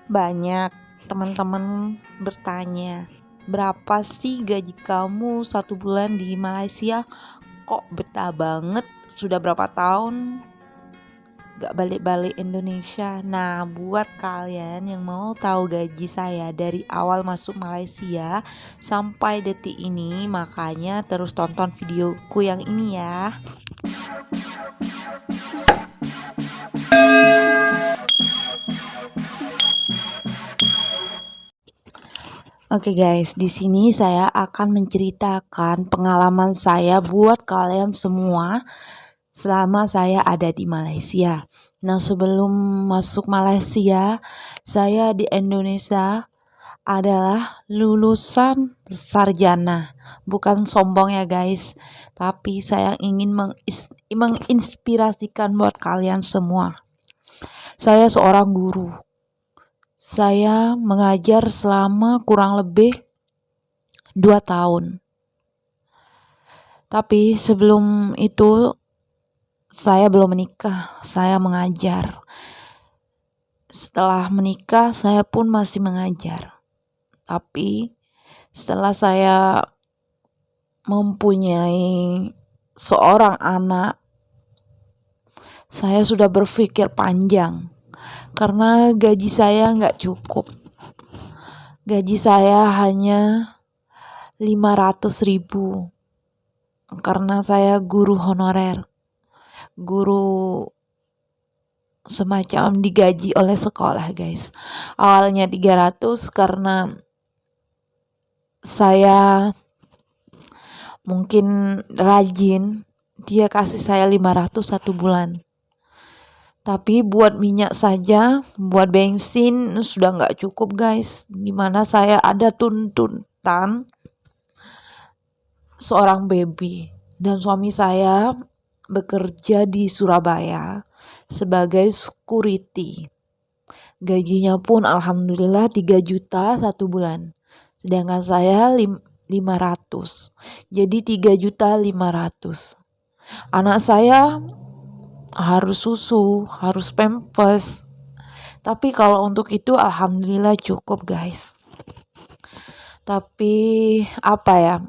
Banyak teman-teman bertanya, berapa sih gaji kamu 1 bulan di Malaysia? Kok betah banget, sudah berapa tahun gak balik-balik Indonesia? Nah, buat kalian yang mau tahu gaji saya dari awal masuk Malaysia sampai detik ini, makanya terus tonton videoku yang ini ya. Oke guys, di sini saya akan menceritakan pengalaman saya buat kalian semua selama saya ada di Malaysia. Nah, sebelum masuk Malaysia, saya di Indonesia adalah lulusan sarjana. Bukan sombong ya guys, tapi saya ingin menginspirasikan buat kalian semua. Saya seorang guru. Saya mengajar selama kurang lebih 2 tahun. Tapi sebelum itu saya belum menikah, saya mengajar. Setelah menikah saya pun masih mengajar. Tapi setelah saya mempunyai seorang anak, saya sudah berpikir panjang karena gaji saya nggak cukup. Gaji saya hanya 500.000 karena saya guru honorer, guru semacam digaji oleh sekolah guys. Awalnya 300 karena saya mungkin rajin, dia kasih saya 500 1 bulan. Tapi buat minyak saja, buat bensin sudah nggak cukup guys. Dimana saya ada tuntutan seorang baby dan suami saya bekerja di Surabaya sebagai security. Gajinya pun alhamdulillah 3 juta 1 bulan. Sedangkan saya 500. Jadi 3.500.000. Anak saya harus susu, harus pampers. Tapi kalau untuk itu alhamdulillah cukup guys. Tapi apa ya?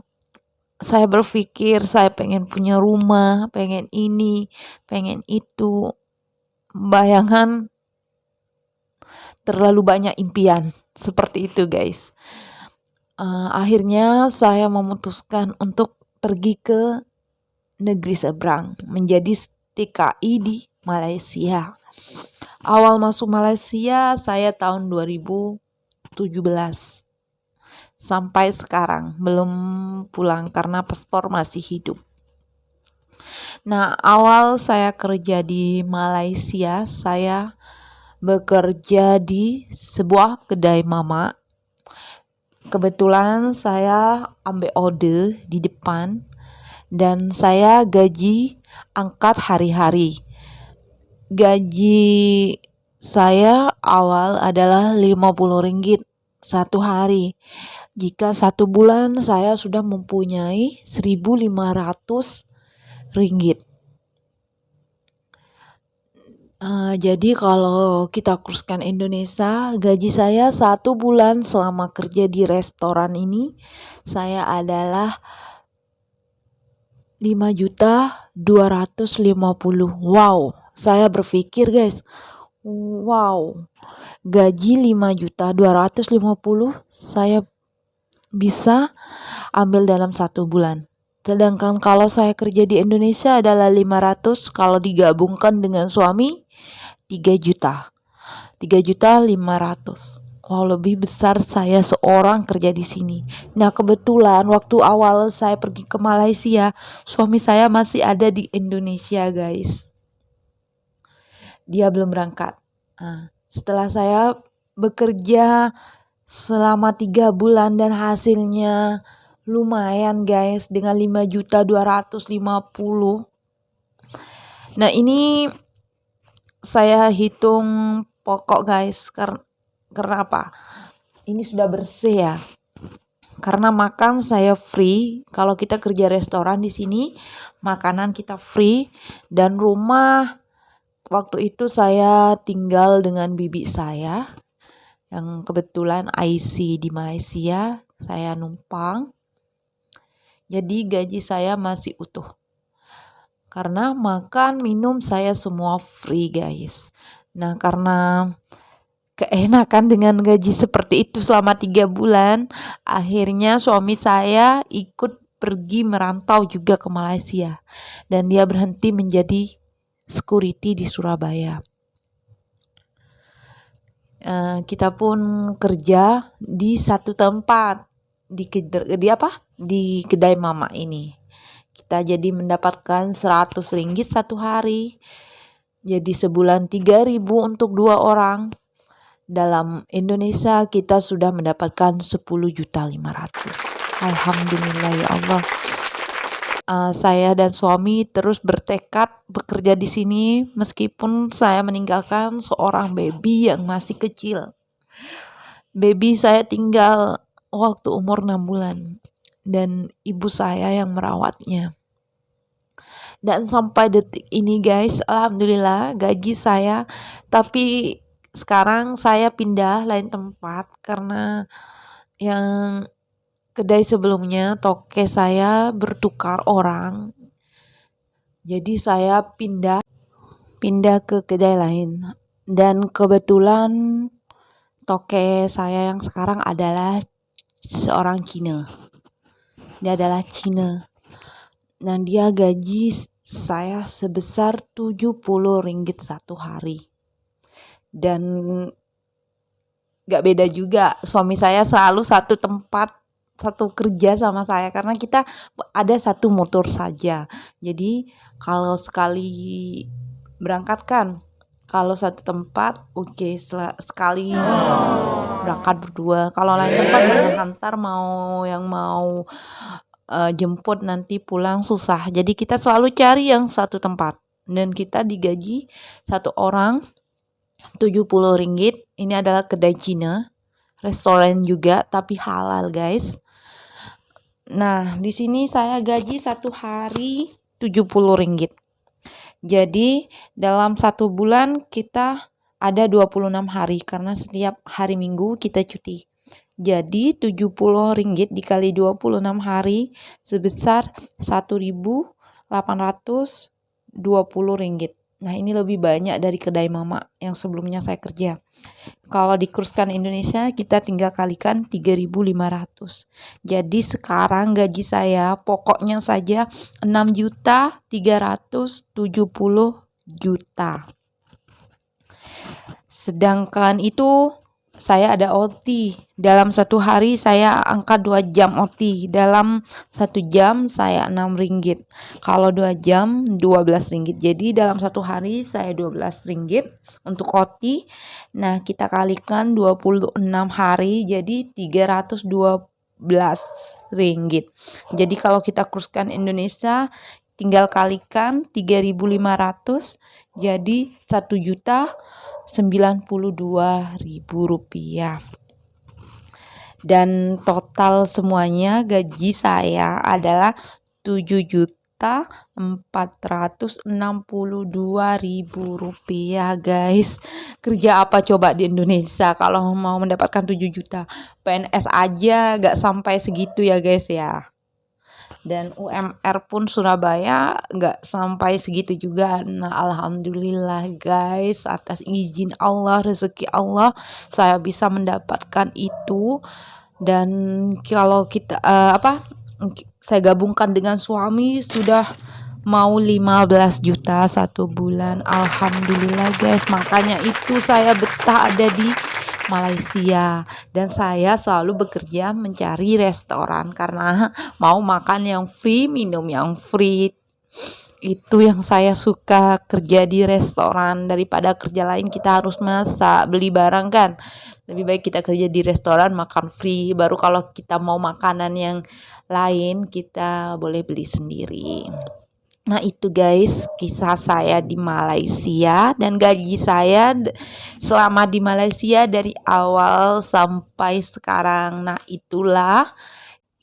Saya berpikir saya pengen punya rumah, pengen ini, pengen itu. Bayangan terlalu banyak impian. Seperti itu guys. Akhirnya saya memutuskan untuk pergi ke negeri seberang, menjadi TKI di Malaysia. Awal masuk Malaysia saya tahun 2017. Sampai sekarang belum pulang karena paspor masih hidup. Nah, awal saya kerja di Malaysia, saya bekerja di sebuah kedai mama. Kebetulan saya ambil order di depan dan saya gaji angkat hari-hari. Gaji saya awal adalah RM50 satu hari. Jika 1 bulan saya sudah mempunyai RM1.500. Jadi kalau kita kurskan Indonesia, gaji saya 1 bulan selama kerja di restoran ini, saya adalah 5.250.000. Wow, saya berpikir guys, wow, gaji 5.250.000 saya bisa ambil dalam 1 bulan. Sedangkan kalau saya kerja di Indonesia adalah 500, kalau digabungkan dengan suami 3 juta. 3.500.000. Wow, lebih besar saya seorang kerja di sini. Nah, kebetulan waktu awal saya pergi ke Malaysia, suami saya masih ada di Indonesia, guys. Dia belum berangkat. Setelah saya bekerja selama 3 bulan dan hasilnya lumayan, guys, dengan 5.250.000. Nah, ini saya hitung pokok guys, karena apa? Ini sudah bersih ya. Karena makan saya free. Kalau kita kerja restoran di sini, makanan kita free. Dan rumah waktu itu saya tinggal dengan bibi saya. yang kebetulan IC di Malaysia, saya numpang. Jadi gaji saya masih utuh. Karena makan, minum saya semua free guys. Nah, karena keenakan dengan gaji seperti itu selama 3 bulan, akhirnya suami saya ikut pergi merantau juga ke Malaysia. Dan dia berhenti menjadi security di Surabaya. Kita pun kerja di satu tempat di kedai mama ini. Kita jadi mendapatkan 100 ringgit satu hari. Jadi sebulan 3.000 untuk 2 orang. Dalam Indonesia kita sudah mendapatkan 10.500.000. Alhamdulillah ya Allah. Saya dan suami terus bertekad bekerja di sini meskipun saya meninggalkan seorang baby yang masih kecil. Baby saya tinggal waktu umur 6 bulan dan ibu saya yang merawatnya. Dan sampai detik ini guys, alhamdulillah gaji saya, tapi sekarang saya pindah lain tempat karena yang kedai sebelumnya toke saya bertukar orang. Jadi saya pindah ke kedai lain. Dan kebetulan toke saya yang sekarang adalah seorang Cina. Dia adalah Cina. Dan dia gaji saya sebesar 70 ringgit satu hari. Dan gak beda juga, suami saya selalu satu tempat, satu kerja sama saya karena kita ada satu motor saja. Jadi kalau sekali berangkat kan, kalau satu tempat oke, sekali berangkat berdua. Kalau lain tempat antar mau jemput nanti pulang susah. Jadi kita selalu cari yang satu tempat. Dan kita digaji satu orang 70 ringgit. Ini adalah kedai Cina, restoran juga tapi halal guys. Nah, di sini saya gaji satu hari 70 ringgit. Jadi dalam satu bulan kita ada 26 hari karena setiap hari Minggu kita cuti. Jadi 70 ringgit dikali 26 hari sebesar 1.820 ringgit. Nah, ini lebih banyak dari kedai mama yang sebelumnya saya kerja. Kalau dikurskan Indonesia kita tinggal kalikan 3.500. Jadi sekarang gaji saya pokoknya saja 6.370.000.000. Sedangkan itu saya ada OT. Dalam satu hari saya angkat 2 jam OT. Dalam 1 jam saya 6 ringgit. Kalau 2 jam 12 ringgit. Jadi dalam satu hari saya 12 ringgit untuk OT. Nah, kita kalikan 26 hari jadi 312 ringgit. Jadi kalau kita kurskan Indonesia tinggal kalikan 3.500 jadi 1.092.000 rupiah. Dan total semuanya gaji saya adalah 7.462.000 rupiah guys. Kerja apa coba di Indonesia kalau mau mendapatkan 7 juta? PNS aja gak sampai segitu ya guys ya. Dan UMR pun Surabaya gak sampai segitu juga. Nah, alhamdulillah guys, atas izin Allah, rezeki Allah saya bisa mendapatkan itu. Dan kalau kita saya gabungkan dengan suami sudah mau 15 juta satu bulan. Alhamdulillah guys, makanya itu saya betah ada di Malaysia dan saya selalu bekerja mencari restoran karena mau makan yang free, minum yang free. Itu yang saya suka, kerja di restoran daripada kerja lain kita harus masak, beli barang kan. Lebih baik kita kerja di restoran makan free, baru kalau kita mau makanan yang lain kita boleh beli sendiri. Nah, itu guys kisah saya di Malaysia dan gaji saya selama di Malaysia dari awal sampai sekarang. Nah, itulah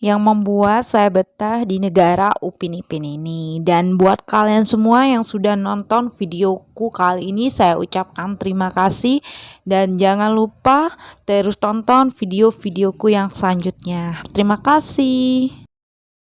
yang membuat saya betah di negara Upin Ipin ini. Dan buat kalian semua yang sudah nonton videoku kali ini, saya ucapkan terima kasih. Dan jangan lupa terus tonton video-videoku yang selanjutnya. Terima kasih.